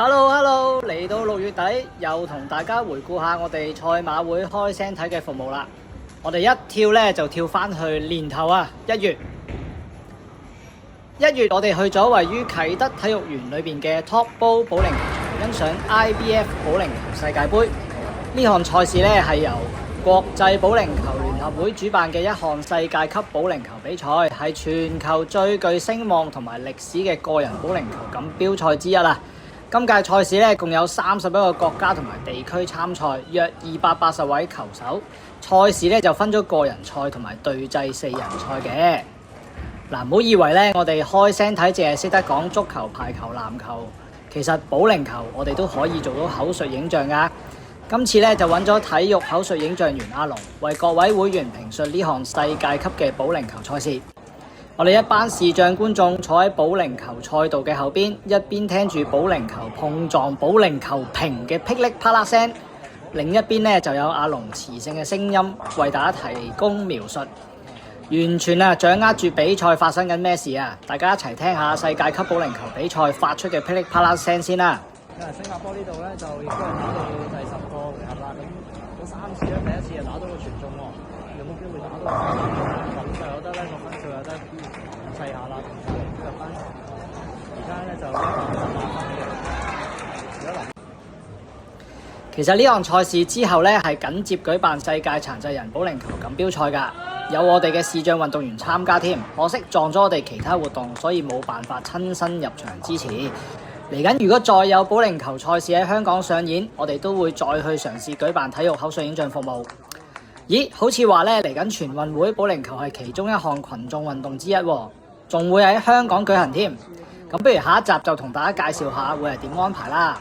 Hello，嚟到6月底，又同大家回顧下我哋賽馬會開聲睇嘅服務啦。我哋一跳呢，就跳返去年頭啊，1月。1月我哋去咗位於啟德體育園裏邊嘅 Top Bowl 保齡球場，欣賞 IBF 保齡球世界盃。呢項賽事呢，係由國際保齡球聯合會主辦嘅一項世界級保齡球比賽，係全球最具聲望同埋歷史嘅個人保齡球錦標賽之一啊！今屆賽事咧，共有31個國家同埋地區參賽，約280位球手。賽事咧就分咗個人賽同埋對制4人賽嘅。嗱，唔好以為咧我哋開聲睇淨係識得講足球、排球、籃球，其實保齡球我哋都可以做到口述影像噶。今次咧就揾咗體育口述影像員阿龍，為各位會員評述呢項世界級嘅保齡球賽事。我哋一班視障觀眾坐喺保齡球賽道嘅後邊，一邊聽住保齡球碰撞保齡球瓶嘅噼里啪啦聲，另一邊呢就有阿龍磁性嘅聲音為大家提供描述，完全掌握住比賽發生緊咩事啊！大家一齊聽下世界級保齡球比賽發出嘅噼里啪啦聲先啦。因為新加坡呢度咧就亦都係打到第10個回合啦，咁嗰3次咧，第一次就打到個全中喎，有冇機會打到咁就有得咧個分數有得細下啦，同隔離入翻，而家咧就118分嘅。其實呢項賽事之後咧係緊接舉辦世界殘疾人保齡球錦標賽㗎，有我哋嘅視障運動員參加添，可惜撞咗我哋其他活動，所以冇辦法親身入場支持。嚟緊如果再有保齡球賽事喺香港上演，我哋都會再去嘗試舉辦體育口述影像服務。咦，好似話咧嚟緊全運會保齡球係其中一項群眾運動之一喎，仲會喺香港舉行添。咁不如下一集就同大家介紹下會係點安排啦。